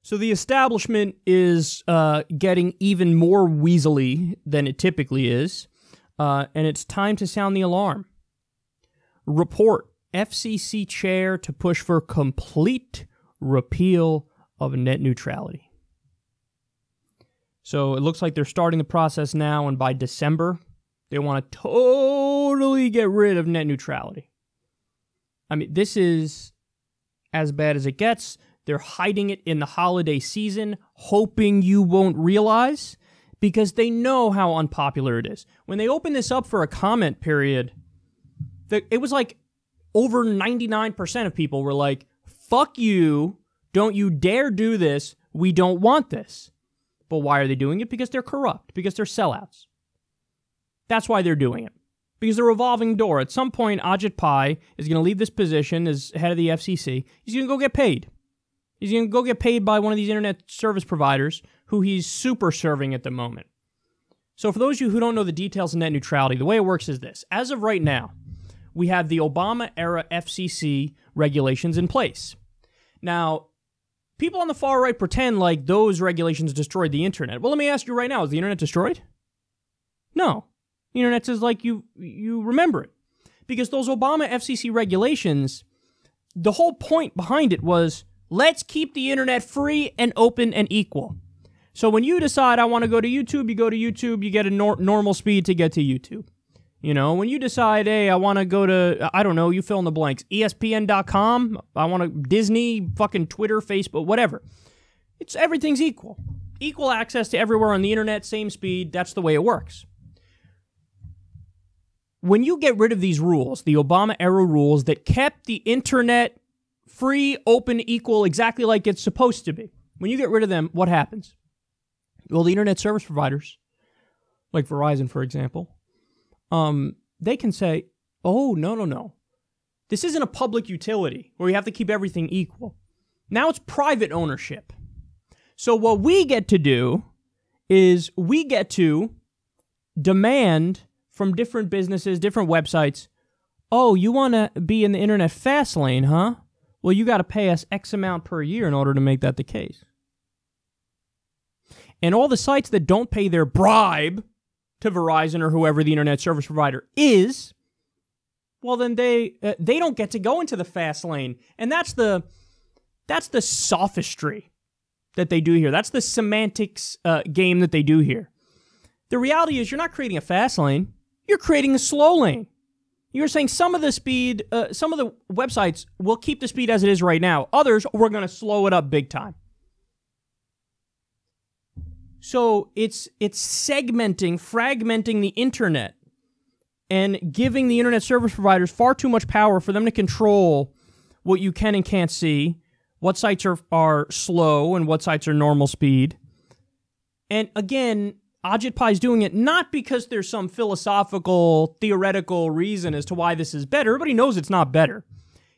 So the establishment is getting even more weaselly than it typically is, and it's time to sound the alarm. Report: FCC chair to push for complete repeal of net neutrality. So it looks like they're starting the process now, and by December, they want to totally get rid of net neutrality. I mean, this is as bad as it gets. They're hiding it in the holiday season, hoping you won't realize, because they know how unpopular it is. When they opened this up for a comment period, it was like over 99% of people were like, fuck you, don't you dare do this, we don't want this. But why are they doing it? Because they're corrupt, because they're sellouts. That's why they're doing it. Because the revolving door. At some point, Ajit Pai is going to leave this position as head of the FCC. He's going to go get paid. He's going to go get paid by one of these internet service providers who he's super serving at the moment. So for those of you who don't know the details of net neutrality, the way it works is this. As of right now, we have the Obama-era FCC regulations in place. Now, people on the far right pretend like those regulations destroyed the internet. Well, let me ask you right now, is the internet destroyed? No. The internet's as like you remember it. Because those Obama FCC regulations, the whole point behind it was, let's keep the internet free and open and equal. So when you decide, I want to go to YouTube, you go to YouTube, you get a normal speed to get to YouTube. You know, when you decide, hey, I want to go to, I don't know, you fill in the blanks, ESPN.com, I want to, Disney, fucking Twitter, Facebook, whatever. Everything's equal. Equal access to everywhere on the internet, same speed, that's the way it works. When you get rid of these rules, the Obama-era rules that kept the internet free, open, equal, exactly like it's supposed to be, when you get rid of them, what happens? Well, the internet service providers, like Verizon, for example, they can say, oh, no. This isn't a public utility where you have to keep everything equal. Now it's private ownership. So what we get to do is we get to demand from different businesses, different websites, oh, you want to be in the internet fast lane, huh? Well, you got to pay us X amount per year in order to make that the case. And all the sites that don't pay their bribe to Verizon or whoever the internet service provider is, well, then they don't get to go into the fast lane. And that's the sophistry that they do here. That's the semantics game that they do here. The reality is you're not creating a fast lane. You're creating a slow lane. You're saying some of the speed, some of the websites will keep the speed as it is right now. Others, we're going to slow it up big time. So it's segmenting, fragmenting the internet and giving the internet service providers far too much power for them to control what you can and can't see, what sites are slow and what sites are normal speed. And again, Ajit Pai is doing it not because there's some philosophical, theoretical reason as to why this is better. Everybody knows it's not better.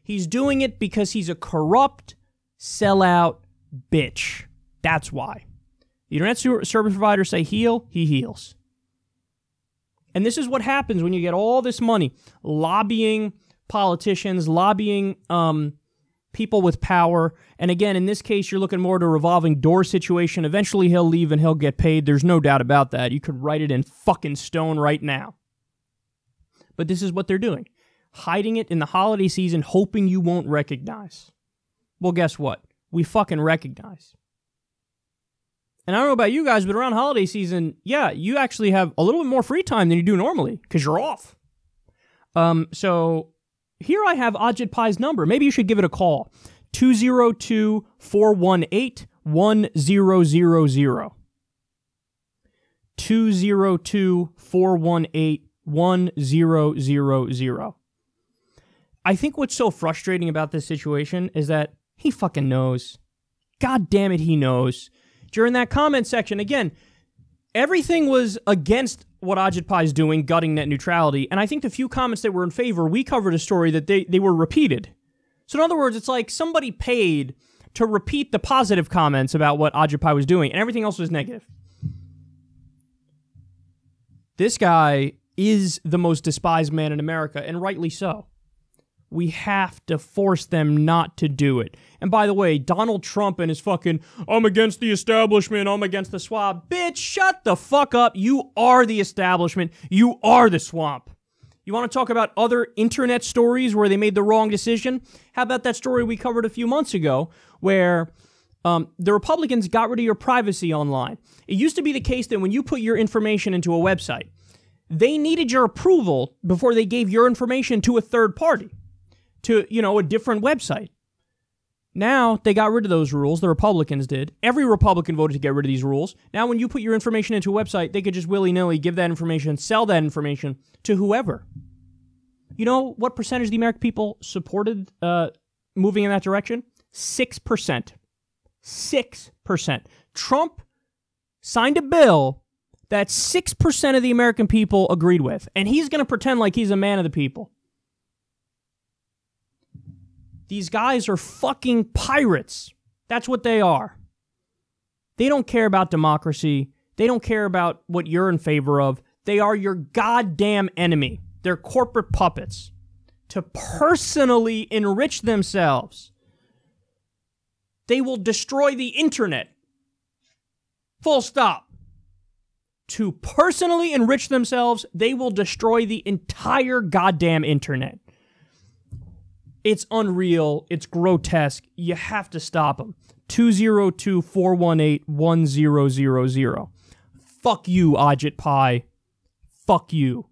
He's doing it because he's a corrupt, sellout bitch. That's why. The internet service providers say heal, he heals. And this is what happens when you get all this money lobbying politicians, lobbying people with power. And again, in this case, you're looking more at a revolving door situation. Eventually, he'll leave and he'll get paid. There's no doubt about that. You could write it in fucking stone right now. But this is what they're doing. Hiding it in the holiday season, hoping you won't recognize. Well, guess what? We fucking recognize. And I don't know about you guys, but around holiday season, yeah, you actually have a little bit more free time than you do normally because you're off. So here I have Ajit Pai's number. Maybe you should give it a call. 202-418-1000. 202-418-1000. I think what's so frustrating about this situation is that he fucking knows. God damn it, he knows. During that comment section, again, everything was against what Ajit Pai is doing, gutting net neutrality, and I think the few comments that were in favor, we covered a story that they were repeated. So in other words, it's like somebody paid to repeat the positive comments about what Ajit Pai was doing, and everything else was negative. This guy is the most despised man in America, and rightly so. We have to force them not to do it. And by the way, Donald Trump and his fucking, I'm against the establishment, I'm against the swamp. Bitch, shut the fuck up. You are the establishment. You are the swamp. You want to talk about other internet stories where they made the wrong decision? How about that story we covered a few months ago where the Republicans got rid of your privacy online? It used to be the case that when you put your information into a website, they needed your approval before they gave your information to a third party, to, a different website. Now, they got rid of those rules. The Republicans did. Every Republican voted to get rid of these rules. Now, when you put your information into a website, they could just willy-nilly give that information, sell that information to whoever. You know what percentage of the American people supported moving in that direction? 6%. 6%. Trump signed a bill that 6% of the American people agreed with, and he's going to pretend like he's a man of the people. These guys are fucking pirates. That's what they are. They don't care about democracy. They don't care about what you're in favor of. They are your goddamn enemy. They're corporate puppets to personally enrich themselves. They will destroy the internet. Full stop. To personally enrich themselves, they will destroy the entire goddamn internet. It's unreal. It's grotesque. You have to stop them. 202-418-1000. Fuck you, Ajit Pai. Fuck you.